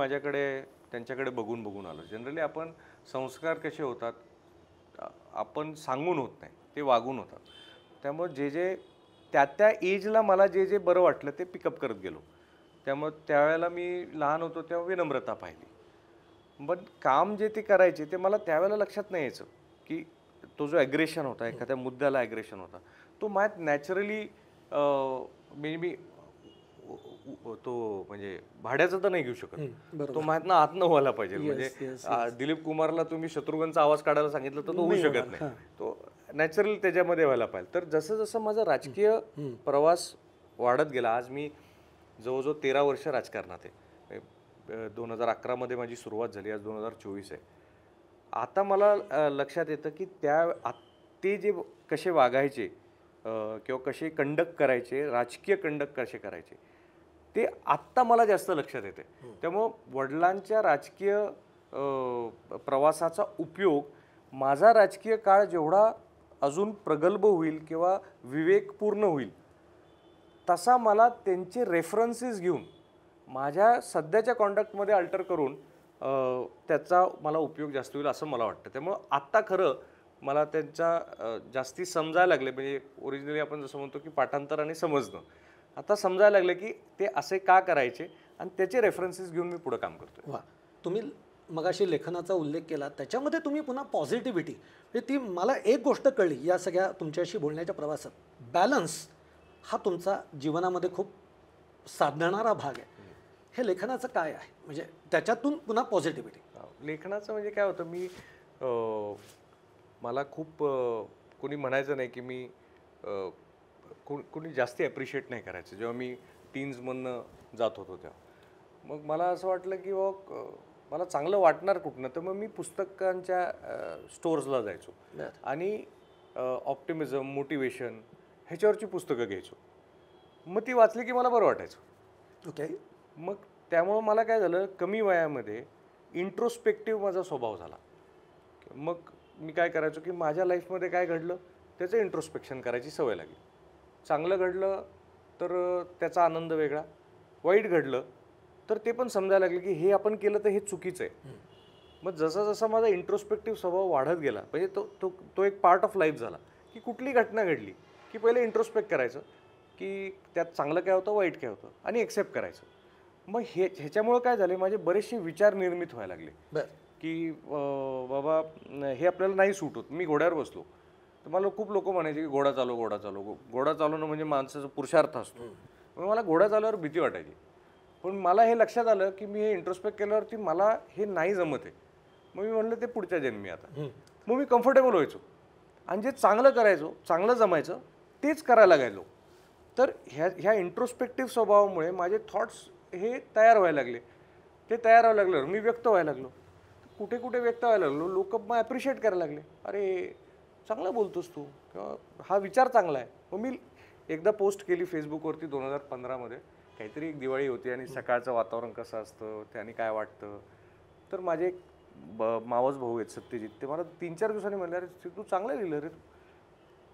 त्यांच्याकडे बघून आलं. जनरली आपण संस्कार कसे होतात, आपण सांगून होत नाही, ते वागून होतात. त्यामुळे जे त्या एजला मला जे बरं वाटलं ते पिकअप करत गेलो. त्यामुळे त्यावेळेला मी लहान होतो तेव्हा विनम्रता पाहिली. पण काम जे ते करायचे ते मला त्यावेळेला लक्षात नाही यायचं की तो जो ॲग्रेशन होता, एखाद्या मुद्द्याला ॲग्रेशन होता, तो माझ्यात नॅचरली मी तो म्हणजे भाड्याचा तर नाही घेऊ शकत, तो माझ्यातनं आतनं व्हायला पाहिजे. म्हणजे दिलीप कुमारला तुम्ही शत्रुघ्नचा आवाज काढायला सांगितलं तर तो होऊ शकत नाही, तो नॅचरली त्याच्यामध्ये व्हायला पाहिजे. तर जसं जसं माझा राजकीय प्रवास वाढत गेला, आज मी जवळजवळ 13 वर्ष राजकारणात आहे. 2011 माझी सुरुवात झाली, आज 2024 आहे. आता मला लक्षात येतं की ते जे कसे वागायचे किंवा कसे कंडक्ट करायचे, राजकीय कंडक्ट कसे करायचे, ते आत्ता मला जास्त लक्षात येते. त्यामुळं वडिलांच्या राजकीय प्रवासाचा उपयोग माझा राजकीय काळ जेवढा अजून प्रगल्भ होईल किंवा विवेकपूर्ण होईल, तसा मला त्यांचे रेफरन्सेस घेऊन माझ्या सध्याच्या कॉन्डक्टमध्ये अल्टर करून त्याचा मला उपयोग जास्त होईल असं मला वाटतं. त्यामुळं आत्ता खरं मला त्यांचा जास्ती समजायला लागले. म्हणजे ओरिजिनली आपण जसं म्हणतो की पाठांतर आणि समजणं, आता समजायला लागलं की ते असे का करायचे आणि त्याचे रेफरन्सेस घेऊन मी पुढं काम करतोय. वा, तुम्ही मगाशी लेखनाचा उल्लेख केला, त्याच्यामध्ये तुम्ही पुन्हा पॉझिटिव्हिटी, म्हणजे ती मला एक गोष्ट कळली या सगळ्या तुमच्याशी बोलण्याच्या प्रवासात, बॅलन्स हा तुमचा जीवनामध्ये खूप साधणारा भाग आहे. हे लेखनाचं काय आहे, म्हणजे त्याच्यातून पुन्हा पॉझिटिव्हिटी? लेखनाचं म्हणजे काय होतं, मला खूप कोणी म्हणायचं नाही की मी कोणी जास्ती ॲप्रिशिएट नाही करायचं. जेव्हा मी टीन्समधनं जात होतो तेव्हा मग मला असं वाटलं की मला चांगलं वाटणार कुठनं, तर मग मी पुस्तकांच्या स्टोर्सला जायचो आणि ऑप्टिमिझम, मोटिवेशन ह्याच्यावरची पुस्तकं घ्यायचो. मग ती वाचली की मला बरं वाटायचं. ओके. मग त्यामुळं मला काय झालं, कमी वयामध्ये इंट्रोस्पेक्टिव्ह माझा स्वभाव झाला. मग मी काय करायचो की माझ्या लाईफमध्ये काय घडलं त्याचं इंट्रोस्पेक्शन करायची सवय लागली. चांगलं घडलं तर त्याचा आनंद वेगळा, वाईट घडलं तर ते पण समजायला लागलं की हे आपण केलं तर हे चुकीचं आहे. मग जसा जसा माझा इंट्रोस्पेक्टिव्ह स्वभाव वाढत गेला, म्हणजे तो एक पार्ट ऑफ लाईफ झाला की कुठली घटना घडली की पहिले इंट्रोस्पेक्ट करायचं की त्यात चांगलं काय होतं, वाईट काय होतं आणि एक्सेप्ट करायचं. मग ह्याच्यामुळं काय झाले, माझे बरेचसे विचार निर्मित व्हायला लागले की बाबा हे आपल्याला नाही सूट होत. मी घोड्यावर बसलो तर मला खूप लोक म्हणायचे की घोडा चालवणं म्हणजे माणसाचा पुरुषार्थ असतो. मग मला घोडा चालल्यावर भीती वाटायची. पण मला हे लक्षात आलं की मी हे इंट्रोस्पेक्ट केल्यावरती मला हे नाही जमत आहे. मग मी म्हणलं ते पुढच्या जन्मी आता. मग मी कम्फर्टेबल व्हायचो आणि जे चांगलं करायचो, चांगलं जमायचं तेच करायला लागलो. तर ह्या इंट्रोस्पेक्टिव्ह स्वभावामुळे माझे थॉट्स हे तयार व्हायला लागले. ते तयार व्हायला लागल्यावर मी व्यक्त व्हायला लागलो. कुठे कुठे व्यक्त व्हायला लागलो, लोक मग ॲप्रिशिएट करायला लागले, अरे चांगलं बोलतोस तू, किंवा हा विचार चांगला आहे. मग मी एकदा पोस्ट केली फेसबुकवरती 2015 काहीतरी एक दिवाळी होती आणि सकाळचं वातावरण कसं असतं, त्याने काय वाटतं. तर माझे एक मावस भाऊ आहेत सत्यजित, ते मला 3-4 दिवसांनी म्हणले, अरे तू चांगलं लिहिलं रे.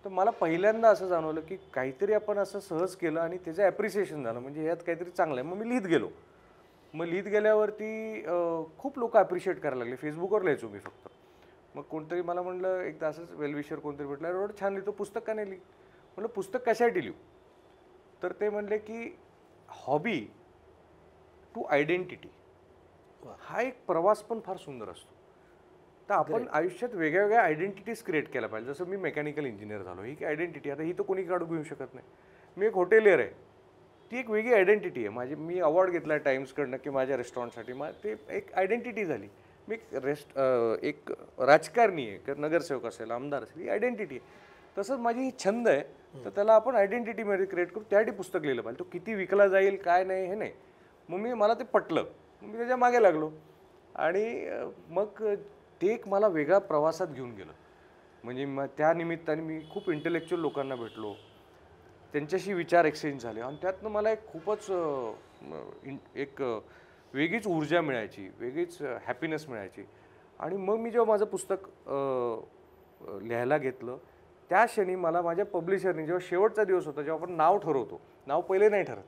तर मला पहिल्यांदा असं जाणवलं की काहीतरी आपण असं सहज केलं आणि त्याचं ॲप्रिसिएशन झालं, म्हणजे ह्यात काहीतरी चांगलं आहे. मग मी लिहित गेलो. मग लिहित गेल्यावरती खूप लोक अप्रिशिएट करायला लागले. फेसबुकवर लिहायचो मी फक्त. मग कोणतरी मला म्हणलं, एकदा असंच वेलविशर कोणतरी म्हटलं, एवढं छान लिहितो, पुस्तक का नाही लिही? म्हटलं पुस्तक कशासाठी लिहू? तर ते म्हणले की हॉबी टू आयडेंटिटी, हा एक प्रवास पण फार सुंदर असतो. तर आपण आयुष्यात वेगळ्या वेगळ्या आयडेंटिटीज क्रिएट केल्या पाहिजे. जसं मी मेकॅनिकल इंजिनियर झालो, ही आयडेंटिटी, आता ही तर कोणी काढून घेऊ शकत नाही. मी एक हॉटेलियर आहे, ती एक वेगळी आयडेंटिटी आहे माझी. मी अवॉर्ड घेतला टाइम्सकडनं की माझ्या रेस्टॉरंटसाठी, ते एक आयडेंटिटी झाली. मी एक राजकारणी आहे, नगरसेवक असेल, आमदार असेल, ही आयडेंटिटी आहे. तसंच माझी ही छंद आहे, तर त्याला आपण आयडेंटिटीमध्ये क्रिएट करू, त्यासाठी पुस्तक लिहिलं पाहिजे. तो किती विकला जाईल काय नाही हे नाही. मग मला ते पटलं, मी त्याच्या मागे लागलो आणि मग ते एक मला वेगळा प्रवासात घेऊन गेलं. म्हणजे मग त्या निमित्ताने मी खूप इंटेलेक्च्युअल लोकांना भेटलो, त्यांच्याशी विचार एक्सचेंज झाले आणि त्यातनं मला एक खूपच एक वेगळीच ऊर्जा मिळायची, वेगळीच हॅपीनेस मिळायची. आणि मग मी जेव्हा माझं पुस्तक लिहायला घेतलं, त्या क्षणी मला माझ्या पब्लिशरनी, जेव्हा शेवटचा दिवस होता, जेव्हा आपण नाव ठरवतो, नाव पहिले नाही ठरत,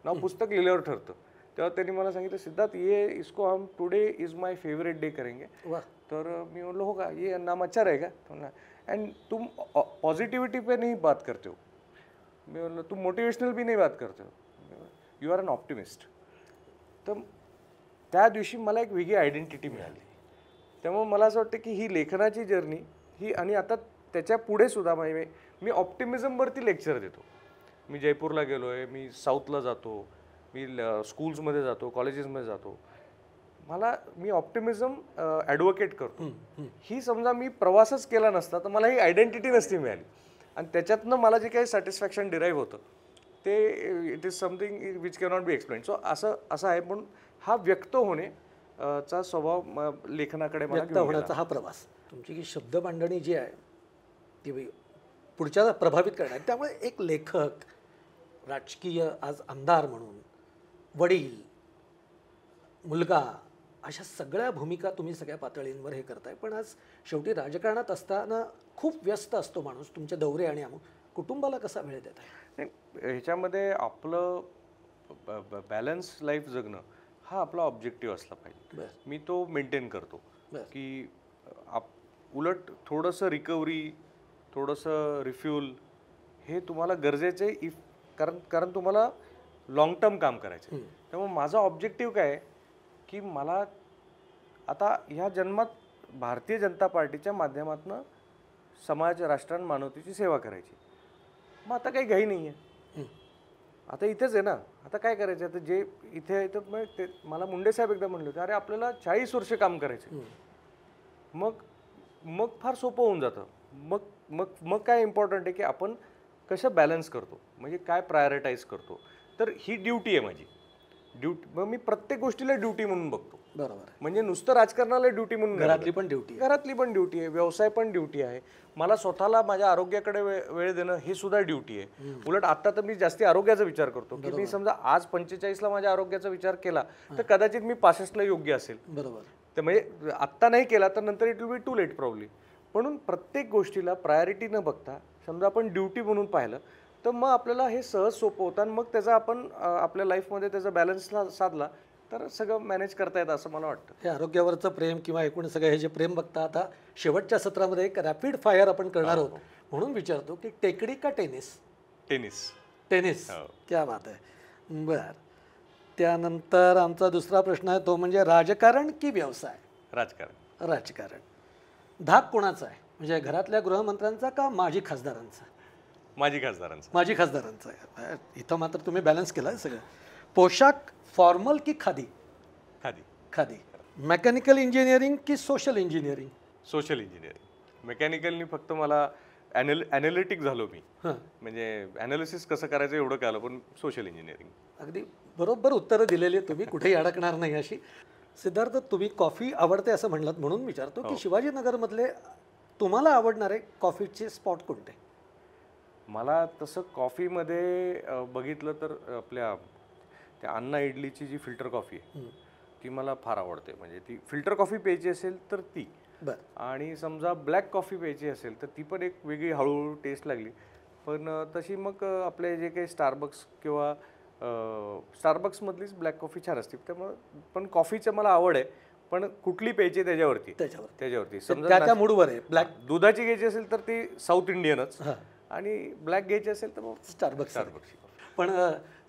नाव पुस्तक लिहिल्यावर ठरतं, तेव्हा त्यांनी मला सांगितलं, सिद्धार्थ ये इसको हम today is my favourite day करेंगे. तर मी म्हणलो हो का, ये नाम अच्छा रहेगा? एंड तुम पॉजिटिविटी पे नहीं बात करते हो. मी म्हणलो तुम मोटिवेशनल भी नहीं बात करते हो, यू आर एन ऑप्टिमिस्ट. तर त्या दिवशी मला एक वेगळी आयडेंटिटी मिळाली. त्यामुळे मला असं वाटतं की ही लेखनाची जर्नी ही, आणि आता त्याच्या पुढे सुद्धा मी ऑप्टिमिझमवरती लेक्चर देतो. मी जयपूरला गेलो आहे, मी साऊथला जातो, मी स्कूल्समध्ये जातो, कॉलेजेसमध्ये जातो. मी ऑप्टिमिझम ॲडव्होकेट करतो. ही समजा मी प्रवासच केला नसता तर मला ही आयडेंटिटी नसती मिळाली. आणि त्याच्यातनं मला जे काही सॅटिस्फॅक्शन डिराईव्ह होतं ते it is something which cannot be explain. So असं आहे. पण हा व्यक्त होणे चा स्वभाव लेखनाकडे व्यक्त होण्याचा हा प्रवास, तुमची जी शब्द मांडणी जी आहे ती पुढच्याला प्रभावित करणार. त्यामुळे एक लेखक, राजकीय आज आमदार म्हणून, वडील, मुलगा, अशा सगळ्या भूमिका तुम्ही सगळ्या पातळींवर हे करताय. पण आज शेवटी राजकारणात असताना खूप व्यस्त असतो माणूस, तुमचे दौरे आणि कुटुंबाला कसा वेळ देत आहे? ह्याच्यामध्ये आपलं बॅलन्स लाईफ जगणं हा आपला ऑब्जेक्टिव्ह असला पाहिजे. मी तो मेंटेन करतो की उलट थोडंसं रिकव्हरी, थोडंसं रिफ्यूल हे तुम्हाला गरजेचं आहे. कारण तुम्हाला लॉंग टर्म काम करायचं आहे. त्यामुळे माझा ऑब्जेक्टिव्ह काय आहे की मला आता ह्या जन्मात भारतीय जनता पार्टीच्या माध्यमातून समाज, राष्ट्र आणि मानवतेची सेवा करायची. मग आता काही घाई नाही आहे, आता इथेच आहे ना. आता काय करायचं? आता जे इथे मग ते मला मुंडे साहेब एकदा म्हणले होते, अरे आपल्याला 40 वर्ष काम करायचं. मग फार सोपं होऊन जातं. मग काय इम्पॉर्टंट आहे की आपण कसं बॅलन्स करतो, म्हणजे काय प्रायोरिटाईज करतो. तर ही ड्युटी आहे माझी. मग मी प्रत्येक गोष्टीला ड्युटी म्हणून बघतो. बरोबर. म्हणजे नुसतं राजकारणाला ड्युटी म्हणून, घरातली पण ड्युटी आहे, व्यवसाय पण ड्युटी आहे. मला स्वतःला माझ्या आरोग्याकडे वेळ देणं हे सुद्धा ड्युटी आहे. उलट आता तर मी जास्ती आरोग्याचा विचार करतो की मी समजा आज 45ला माझ्या आरोग्याचा विचार केला तर कदाचित मी 65ला योग्य असेल. बरोबर. तर म्हणजे आत्ता नाही केला तर नंतर it will be too late probably. म्हणून प्रत्येक गोष्टीला प्रायोरिटी न बघता समजा आपण ड्युटी म्हणून पाहिलं तर मग आपल्याला हे सहज सोपं होतं. आणि मग त्याचा आपण आपल्या लाईफमध्ये त्याचा बॅलन्स साधला तर सगळं मॅनेज करता येतं असं मला वाटतं. हे आरोग्यावरचं प्रेम किंवा एकूण सगळं हे जे प्रेम बघता, आता शेवटच्या सत्रामध्ये एक रॅपिड फायर आपण करणार आहोत. म्हणून विचारतो की टेकडी का टेनिस? टेनिस. क्या बात आहे. बर. त्यानंतर आमचा दुसरा प्रश्न आहे तो म्हणजे राजकारण की व्यवसाय? राजकारण. धाक कोणाचा आहे, म्हणजे घरातल्या गृहमंत्र्यांचा का माजी खासदारांचा? माजी खासदारांचा आहे. इथं मात्र तुम्ही बॅलन्स केला सगळं. पोशाख फॉर्मल की खादी? खादी. मेकॅनिकल इंजिनिअरिंग की सोशल इंजिनिअरिंग? Social engineering. मेकॅनिकलनी फक्त मला ॲनालिटिक झालो मी, म्हणजे ॲनालिसिस कसं करायचं एवढं कळलं. पण सोशल इंजिनिअरिंग. अगदी बरोबर उत्तरं दिलेली तुम्ही, कुठेही अडकणार नाही अशी. सिद्धार्थ, तुम्ही कॉफी आवडते असं म्हणलात म्हणून विचारतो की शिवाजीनगरमधले तुम्हाला आवडणारे कॉफीचे स्पॉट कोणते? मला तसं कॉफीमध्ये बघितलं तर आपल्या त्या अण्णा इडलीची जी फिल्टर कॉफी आहे ती मला फार आवडते. म्हणजे ती फिल्टर कॉफी प्यायची असेल तर ती. आणि समजा ब्लॅक कॉफी प्यायची असेल तर ती पण एक वेगळी हळूहळू टेस्ट लागली. पण तशी मग आपले जे काही स्टारबक्स किंवा स्टारबक्समधलीच ब्लॅक कॉफी छान असते. त्यामुळे पण कॉफीचं मला आवड आहे, पण कुठली प्यायची त्याच्यावरती. समजा त्या मूडवर आहे. ब्लॅक दुधाची घ्यायची असेल तर ती साऊथ इंडियनच, आणि ब्लॅक घ्यायची असेल तर मग स्टारबक्स. स्टारबक्सची. पण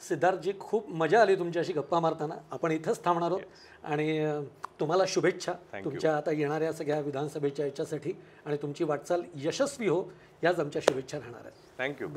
सिद्धार्थजी, खूप मजा आली तुमच्याशी गप्पा मारताना. आपण इथंच थांबणार आहोत आणि तुम्हाला शुभेच्छा तुमच्या आता येणाऱ्या सगळ्या विधानसभेच्या याच्यासाठी, आणि तुमची वाटचाल यशस्वी हो याच आमच्या शुभेच्छा राहणार आहेत. थँक्यू.